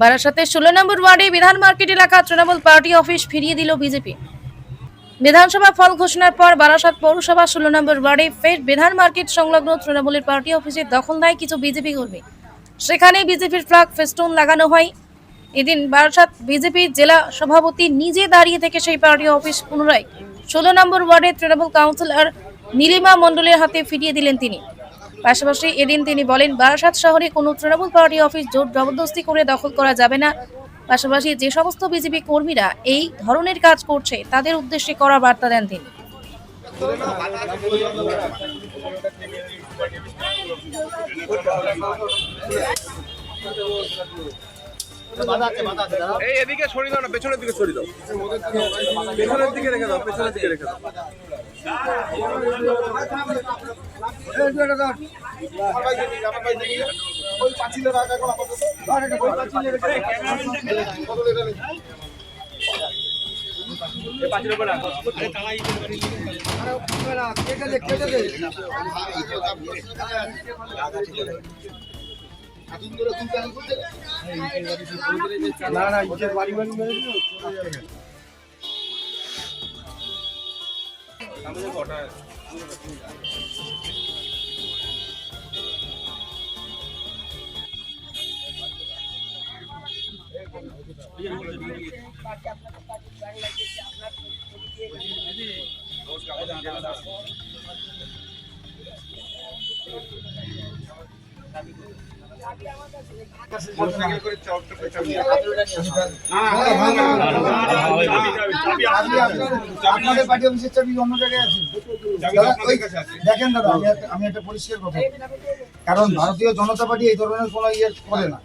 বারাসাতে 16 নম্বর ওয়ার্ডে বিধান মার্কেট এলাকা তৃণমূল পার্টি অফিস ফিরিয়ে দিল বিজেপি। বিধানসভা ফল ঘোষণার পর বারাসাত পৌরসভা 16 নম্বর ওয়ার্ডে ফের বিধান মার্কেট সংলগ্ন তৃণমূলের পার্টি অফিসে দখল নেয় কিছু বিজেপি কর্মী। সেখানে বিজেপির ফ্ল্যাগ ফেস্টুন লাগানো হয়। এদিন বারাসাত বিজেপির জেলা সভাপতি নিজে দাঁড়িয়ে থেকে সেই পার্টি অফিস পুনরায় 16 নম্বর ওয়ার্ডে তৃণমূল কাউন্সিলর নীলিমা মণ্ডলের হাতে ফিরিয়ে দিলেন তিনি। পাশাপাশি এদিন তিনি বলেন, বারাসাত শহরে কোনো তৃণমূল পার্টি অফিস জোর জবরদস্তি করে দখল করা যাবে না। পাশাপাশি যে সমস্ত বিজেপি কর্মীরা এই ধরনের কাজ করছে তাদের উদ্দেশ্যে কড়া বার্তা দেন তিনি। এই এদিকে সরিয়ে দাও না, পেছনের দিকে সরিয়ে দাও, পেছনের দিকে রেখে দাও, পেছনের দিকে রেখে দাও। আপনাদের পার্টি অফিসের চাবি অন্য জায়গায় আছে। দেখেন দাদা, আমি একটা পরিষ্কার কথা, কারণ ভারতীয় জনতা পার্টি এই ধরনের কোনো ইয়ে করে না,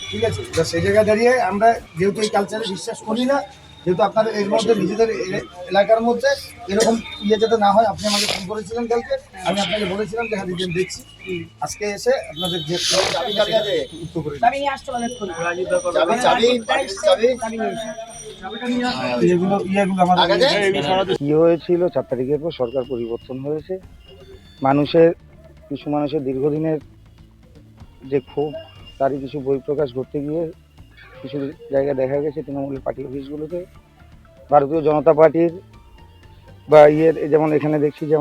ঠিক আছে? সেই জায়গায় দাঁড়িয়ে আমরা যেহেতু এই কালচারে বিশ্বাস করি না, যেহেতু আপনার এর মধ্যে নিজেদের এলাকার মধ্যে এরকম ইয়ে যাতে না হয়, আপনি আমাকে ফোন করেছিলেন কালকে, আমি আপনাকে বলেছিলাম যে হ্যাঁ দিদিন দেখছি, আজকে এসে আপনাদের যে উত্তর করে কি হয়েছিল 4 তারিখের পর সরকার পরিবর্তন হয়েছে। কিছু মানুষের দীর্ঘদিনের যে ক্ষোভ, তারই কিছু বহিঃপ্রকাশ ঘটতে গিয়ে কিছু জায়গায় দেখা গেছে তৃণমূলের পার্টি অফিসগুলোতে ভারতীয় জনতা পার্টির বা যেমন এখানে দেখছি যে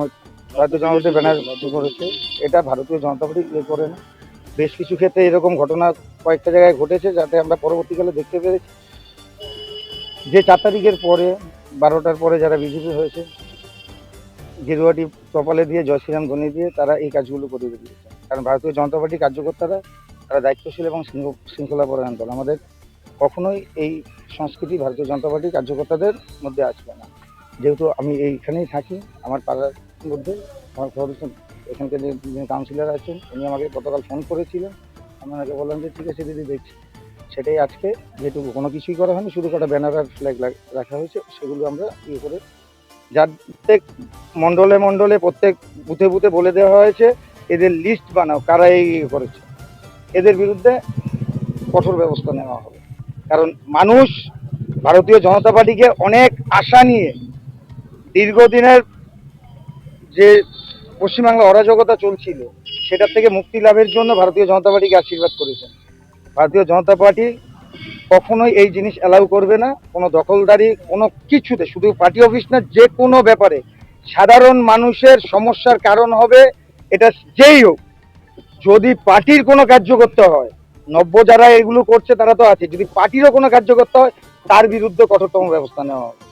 ভারতীয় জনতা পার্টির ব্যানার করেছে। এটা ভারতীয় জনতা পার্টি করে না। বেশ কিছু ক্ষেত্রে এরকম ঘটনা কয়েকটা জায়গায় ঘটেছে, যাতে আমরা পরবর্তীকালে দেখতে পেরেছি যে 4 তারিখের পরে 12টার পরে যারা বিজেপি হয়েছে, গেরুয়াটি কপালে দিয়ে জয় শ্রীরাম ধ্বনি দিয়ে তারা এই কাজগুলো করে দিয়েছে। কারণ ভারতীয় জনতা পার্টির কার্যকর্তারা তারা দায়িত্বশীল এবং শৃঙ্খলাপরায়ণ দল। আমাদের কখনোই এই সংস্কৃতি ভারতীয় জনতা পার্টির কার্যকর্তাদের মধ্যে আসবে না। যেহেতু আমি এইখানেই থাকি, আমার পাড়ার মধ্যে আমার এখানকার যে কাউন্সিলর আছেন, উনি আমাকে গতকাল ফোন করেছিলেন। আমি ওনাকে বললাম যে ঠিক আছে দিদি, দেখছি। সেটাই আজকে যেটুকু কোনো কিছুই করা হয়নি, শুধু কটা ব্যানার আর ফ্ল্যাগ রাখা হয়েছে, সেগুলো আমরা ইয়ে করে যার প্রত্যেক মণ্ডলে মণ্ডলে প্রত্যেক বুথে বুথে বলে দেওয়া হয়েছে এদের লিস্ট বানাও, কারা এই করেছে, এদের বিরুদ্ধে কঠোর ব্যবস্থা নেওয়া হবে। কারণ মানুষ ভারতীয় জনতা পার্টিকে অনেক আশা নিয়ে দীর্ঘদিনের যে পশ্চিমবাংলা অরাজকতা চলছিল সেটার থেকে মুক্তি লাভের জন্য ভারতীয় জনতা পার্টিকে আশীর্বাদ করেছেন। ভারতীয় জনতা পার্টি কখনোই এই জিনিস অ্যালাউ করবে না। কোনো দখলদারি কোনো কিছুতে, শুধু পার্টি অফিস না, যে কোনো ব্যাপারে সাধারণ মানুষের সমস্যার কারণ হবে এটা যেই হোক। যদি পার্টির কোনো কার্যকর্তা হয়, নব্য যারা এগুলো করছে তারা তো আছে, যদি পার্টিরও কোনো কার্যকর্তা হয় তার বিরুদ্ধে কঠোরতম ব্যবস্থা নেওয়া হবে।